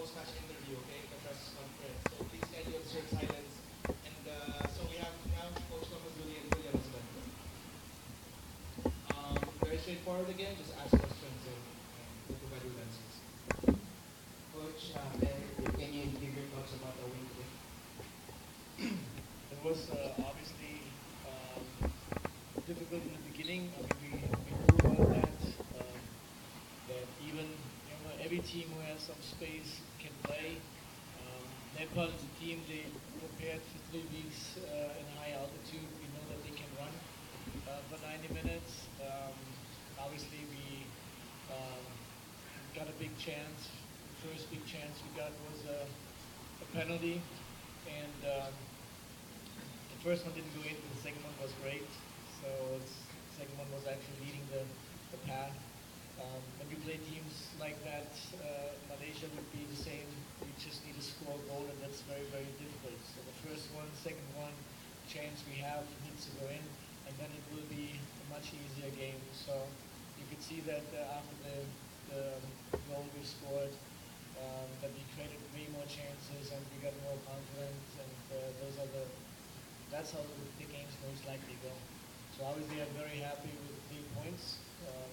post-match interview, okay, the press conference. So please kindly observe silence. And so we have now Coach Thomas Dooley and Younghusband. Very straightforward again, just ask questions and we'll provide you with answers. Coach, can you give your thoughts about the win today? It was obviously difficult in the beginning. I mean, we knew about that. That even every team who has some space can play. Nepal is a team they prepared for 3 weeks in high altitude. We know that they can run for 90 minutes. Obviously, we got a big chance. The first big chance we got was a penalty, and the first one didn't go in, but the second one was great. So the second one was actually leading the path. When we play teams like that, Malaysia would be the same. We just need to score a goal, and that's very, very difficult. So the first one, second one, chance we have needs to go in, and then it will be a much easier game. So you could see that after the goal we scored, that we created way more chances and we got more confidence, and that's how the games most likely go. So obviously I'm very happy with 3 points.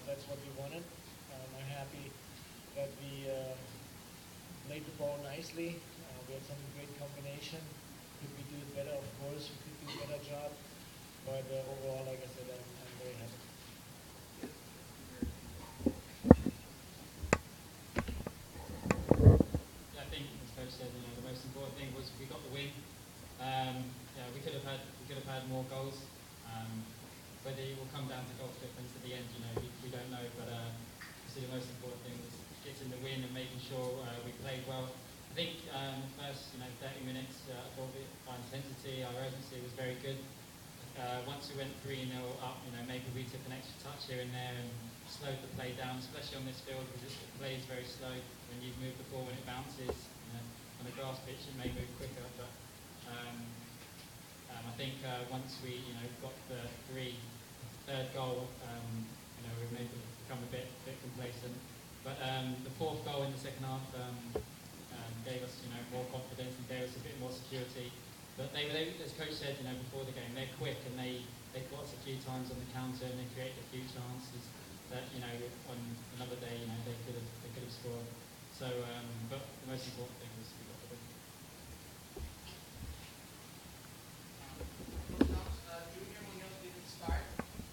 That's what we wanted. I'm happy that we played the ball nicely. We had some great combination. Could we do it better? Of course, we could do a better job. But overall, like I said, I'm very happy. Yeah, I think, as Coach said, the most important thing was we got the win. Yeah, we could have had more goals. Whether it will come down to goal difference at the end, we don't know. But obviously the most important thing was getting the win and making sure we played well. I think the first 30 minutes, I thought our intensity, our urgency was very good. Once we went 3-0 up, maybe we took an extra touch here and there and slowed the play down, especially on this field because the play is very slow. When you move the ball and it bounces, on a grass pitch it may move quicker. But I think once we got the third goal, we maybe become a bit complacent. But the fourth goal in the second half gave us more confidence and gave us a bit more security. But they, as Coach said, before the game, they're quick and they got us a few times on the counter and they created a few chances that on another day they could have scored. So, but the most important thing was we got the win. Junior Munoz didn't start,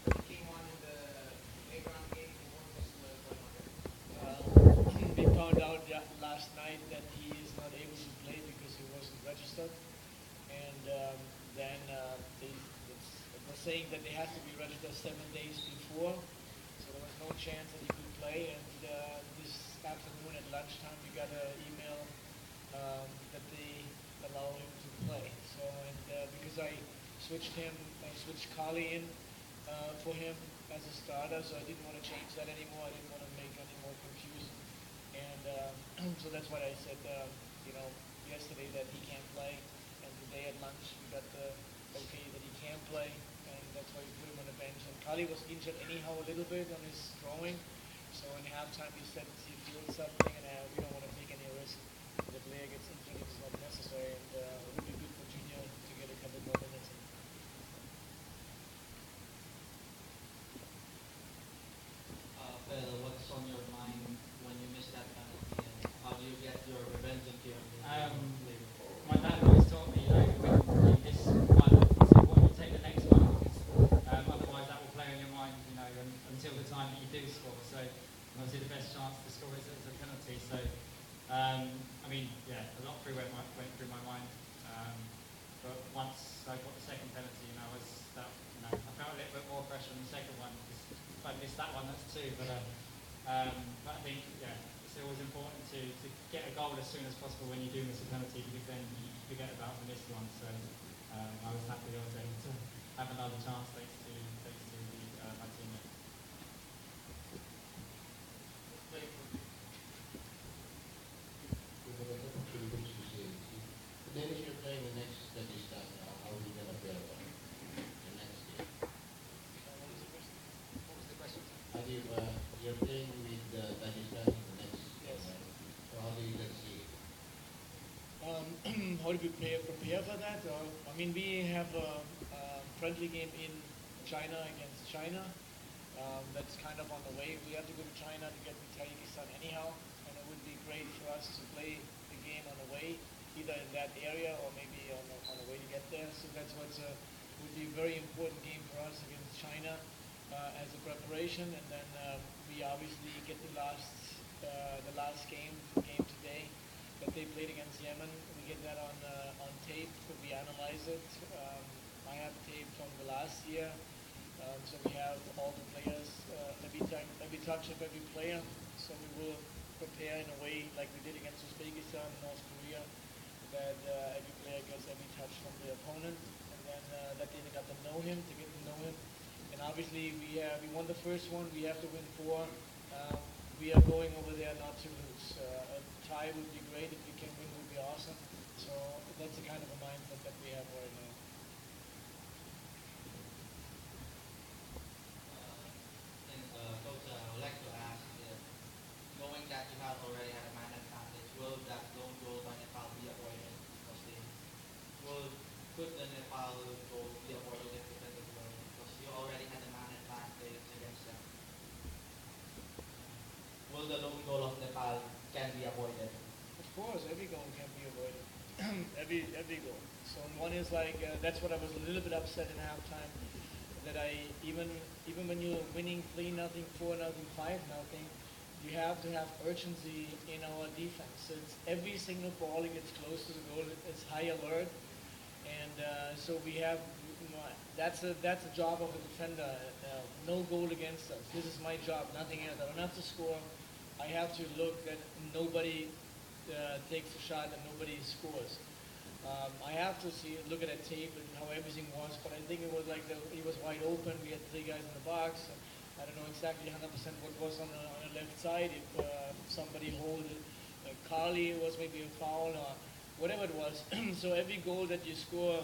but he came on in the A-round game. What was going on there? We found out last night that he is not able to play because he wasn't registered. And then it was saying that they had to be registered 7 days before, so there was no chance that he could play. And this afternoon at lunchtime, we got an email that they allow him to play. So, and because I switched Carly in for him as a starter, so I didn't want to change that anymore. I didn't want to make any more confusion. And so that's what I said, yesterday that he can't play. And today at lunch we got the okay that he can play, and that's why we put him on the bench. And Kali was injured anyhow a little bit on his throwing, so in halftime he said he feels something, and we don't want to take any risk. The player gets injured if it's not necessary, and it would be good for Junior to get a couple more minutes. Phil, what's on your mind when you miss that penalty, and how do you get your revenge here? My dad always taught me, when this one, it's important to take the next one because otherwise that will play on your mind, until the time that you do score. So obviously the best chance to score is a penalty. So a lot went through my mind. But once I got the second penalty, I felt a little bit more pressure on the second one because if I missed that one, that's two. But I think it's always important to get a goal as soon as possible when you do miss a penalty because then you forget about the missed one. So I was happy I was able to have another chance thanks to my teammate. Dennis, you're playing the next Tajikistan now. How are you going to build on the next game? What was the question? How do you're playing with Tajikistan in the next game, right? So how do you see it? to prepare for that? I mean, we have a friendly game in China against China. That's kind of on the way. We have to go to China to get to Tajikistan anyhow, and it would be great for us to play the game on the way, either in that area or maybe on the way to get there. So that's what's would be a very important game for us against China as a preparation, and then we obviously get the last game today that they played against Yemen. We get that on tape. We analyze it. I have tape from the last year. So we have all the players, every touch of every player. So we will prepare in a way like we did against Uzbekistan, North Korea, that every player gets every touch from the opponent, and then that they got to know him, to get to know him. And obviously we won the first one. We have to win 4. We are going over there not to lose. A tie would be great. If we can win, would be awesome. So that's the kind of a mindset that we have right now. Coach, I would like to ask, knowing that you have already had a man advantage, will that lone goal by Nepal be avoided? Could the Nepal goal be avoided if defended well? Because you already had a man advantage against them. Will the lone goal of Nepal can be avoided? Of course, every goal can be avoided. every goal. So one is like that's what I was a little bit upset in halftime. That I even when you're winning 3-0, 4-0, 5-0, you have to have urgency in our defense. So it's every single ball that gets close to the goal, it's high alert, and so we have. That's a job of a defender. No goal against us. This is my job, nothing else. I don't have to score. I have to look that nobody takes a shot and nobody scores. I have to look at that tape and how everything was, but I think it was like he was wide open. We had 3 guys in the box. I don't know exactly 100% what was on the left side. If somebody hold Carly, it was maybe a foul or whatever it was. So every goal that you score,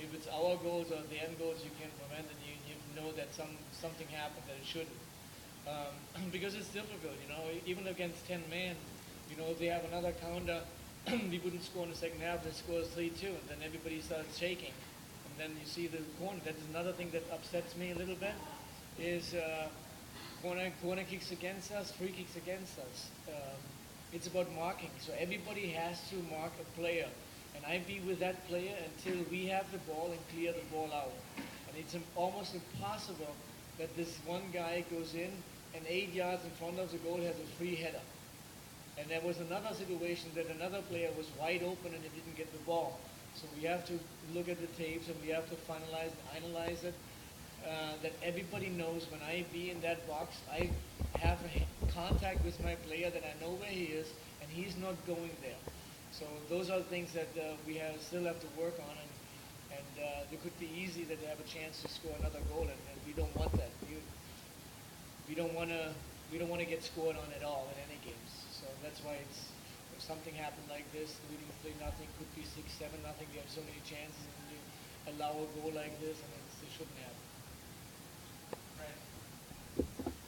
if it's our goals or the end goals, you can prevent it. You know that something happened that it shouldn't. Because it's difficult, even against 10 men, if they have another counter, we wouldn't score in the second half. They scores 3-2, and then everybody starts shaking. And then you see the corner. That's another thing that upsets me a little bit. Is corner kicks against us, free kicks against us. It's about marking. So everybody has to mark a player, and I be with that player until we have the ball and clear the ball out. And it's almost impossible that this one guy goes in and 8 yards in front of the goal has a free header. And there was another situation that another player was wide open and he didn't get the ball. So we have to look at the tapes and we have to finalize and analyze it. That everybody knows when I be in that box, I have contact with my player, that I know where he is, and he's not going there. So those are the things that we still have to work on, and it could be easy that they have a chance to score another goal, and we don't want that. We don't want to get scored on at all in any games. So that's why if something happened like this, leading 3-0, could be 6-7-0. We have so many chances, and you allow a goal like this, and it shouldn't happen. Right.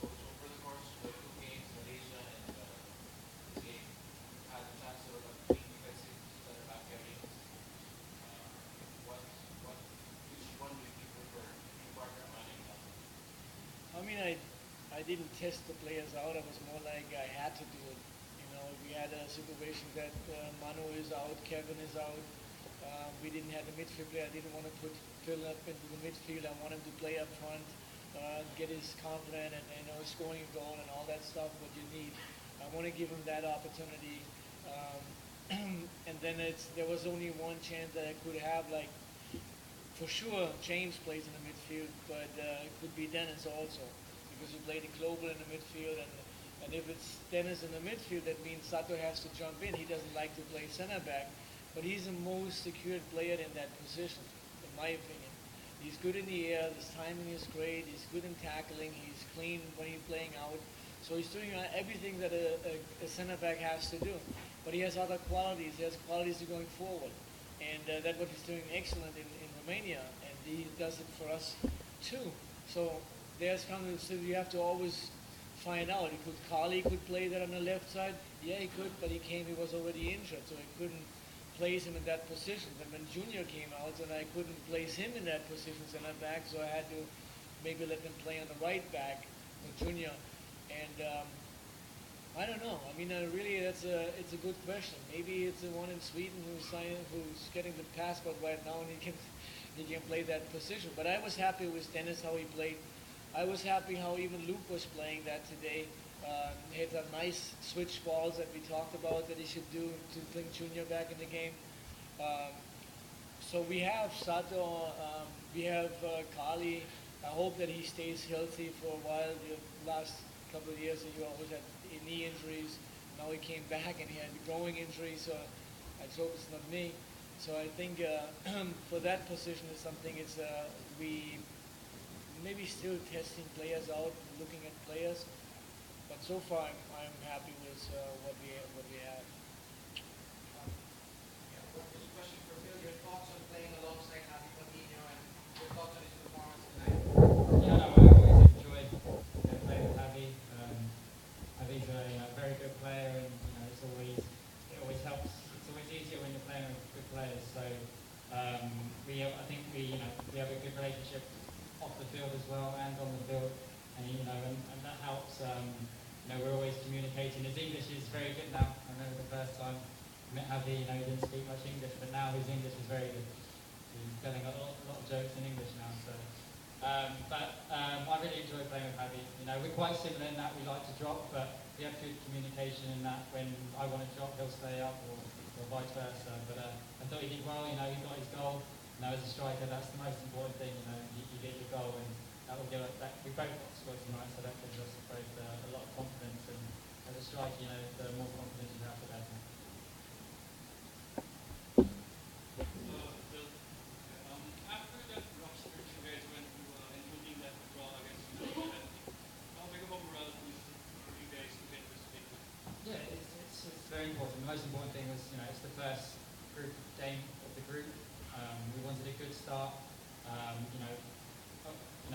Coach, over the course of the 2 games, Malaysia and this game, had a chance to look at 3 defensive center-back pairings. Which one do you prefer? Partner manning? I mean, I didn't test the players out. I was more like I had to do it. We had a situation that Manu is out, Kevin is out. We didn't have a midfield player. I didn't want to put Phil up into the midfield. I want him to play up front, get his confidence and scoring a goal and all that stuff, what you need. I want to give him that opportunity. And then there was only one chance that I could have, like, for sure James plays in the midfield, but it could be Dennis also, because he played in global in the midfield, and if it's Dennis in the midfield, that means Sato has to jump in. He doesn't like to play center back, but he's the most secured player in that position, in my opinion. He's good in the air, his timing is great, he's good in tackling, he's clean when he's playing out. So he's doing everything that a center back has to do. But he has other qualities. He has qualities to going forward. And that's what he's doing excellent in Romania, and he does it for us too. So so you have to always find out. Carly could play that on the left side. Yeah, he could, but he was already injured, so he couldn't place him in that position. And when Junior came out, then I couldn't place him in that position center back, so I had to maybe let him play on the right back with Junior. And I don't know. I mean, really, it's a good question. Maybe it's the one in Sweden who's getting the passport right now, and he can play that position. But I was happy with Dennis how he played. I was happy how even Luke was playing that today. He had some nice switch balls that we talked about that he should do to bring Junior back in the game. So we have Sato, we have Kali. I hope that he stays healthy for a while. The last couple of years he always had knee injuries. Now he came back and he had a growing injury, so I hope it's not me. So I think for that position is something we maybe still testing players out, looking at players. But so far I'm happy with what we have. This question for Phil. Your thoughts on playing alongside Javi Coutinho and your thoughts on his performance tonight? Yeah, no, I always enjoy playing with Javi. Javi's a very good player, and it always helps. It's always easier when you're playing with good players. So I think we have a good relationship off the field as well and on the field, and that helps. We're always communicating. His English is very good now. I remember the first time I met Javi, he didn't speak much English, but now his English is very good. He's telling a lot of jokes in English now. So, I really enjoy playing with Javi. We're quite similar in that we like to drop, but we have good communication in that when I want to drop, he'll stay up, or vice versa. But I thought he did well. He got his goal. As a striker, that's the most important thing. You get your goal, and that will give us that. We both got to score tonight, so that gives us both a lot of confidence. And as a striker, the more confidence you have, the better. Bill, after that rough stretch you guys went through, including that draw against Malaysia, how big of a morale boost for you guys to get this victory? Yeah, it's very important. The most important thing was, it's the first group game of the group. We wanted a good start.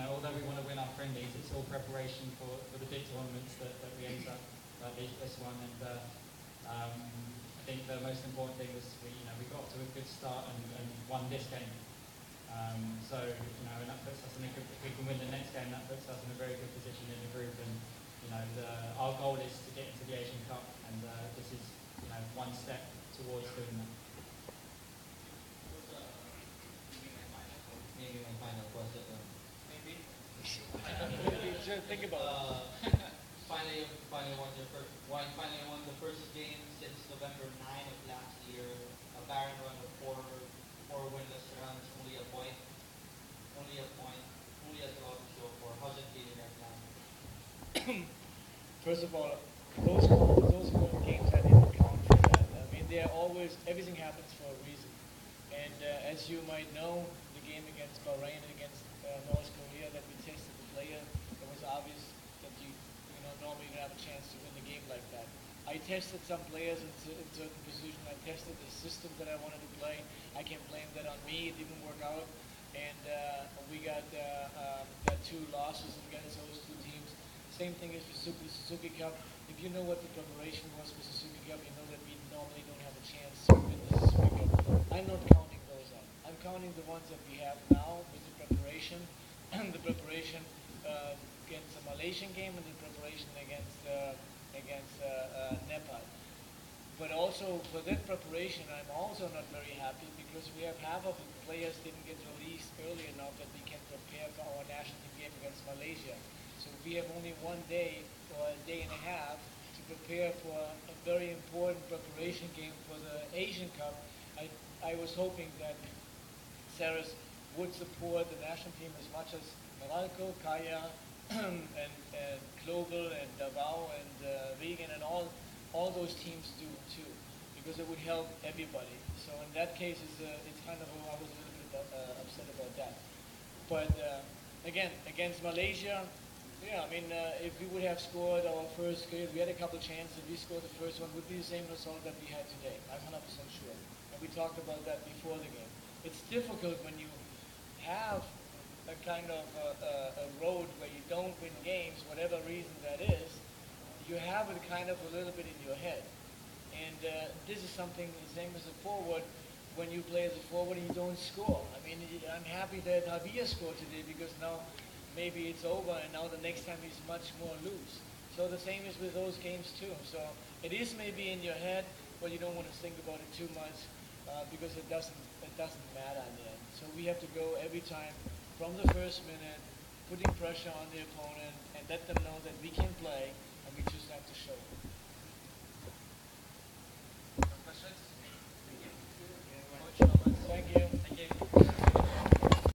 Although we want to win our friendlies, it's all preparation for the big tournaments that we enter, like this one. And I think the most important thing was we got to a good start and won this game. And that puts us in a good. If we can win the next game, that puts us in a very good position in the group. And our goal is to get into the Asian Cup, and this is one step towards doing that. Maybe my final question. Maybe. Think about Finally won the first game since November 9 of last year. A barren run of four winless runs, only a point, only a draw to show for. How's it feeling right now? First of all, those games I didn't count for that. I mean, everything happens for a reason. And as you might know, the game against Bahrain and against North Korea that we tested the player, it was obvious that you normally you have a chance to win the game like that. I tested some players in certain positions. I tested the system that I wanted to play. I can blame that on me. It didn't work out. And we got 2 losses against those 2 teams. Same thing as the Suzuki Cup. If you know what the preparation was for the Suzuki Cup, you know that we normally don't have a chance to win the Suzuki Cup. I'm not counting those out. I'm counting the ones that we have now with the preparation, the preparation against the Malaysian game and the preparation against Nepal. But also for that preparation, I'm also not very happy because we have half of the players didn't get released early enough that we can prepare for our national team game against Malaysia. So we have only 1 day or a day and a half to prepare for a very important preparation game for the Asian Cup. I was hoping that Saris would support the national team as much as Maralco, Kaya, and Global and Davao and Regan and all those teams do too, because it would help everybody. So in that case, it's kind of I was a little bit upset about that. But again, against Malaysia, yeah, I mean, if we would have scored our first goal, we had a couple chances. If we scored the first one, would be the same result that we had today. I'm 100% sure. And we talked about that before the game. It's difficult when you have a kind of a road where you don't win games, whatever reason that is. You have it kind of a little bit in your head. And this is something, the same as a forward, when you play as a forward and you don't score. I mean, I'm happy that Javier scored today because now maybe it's over and now the next time he's much more loose. So the same is with those games too. So it is maybe in your head, but you don't want to think about it too much because it doesn't matter in the end. So we have to go every time from the first minute, putting pressure on the opponent and let them know that we can play and we just have to show it. Questions? Thank you.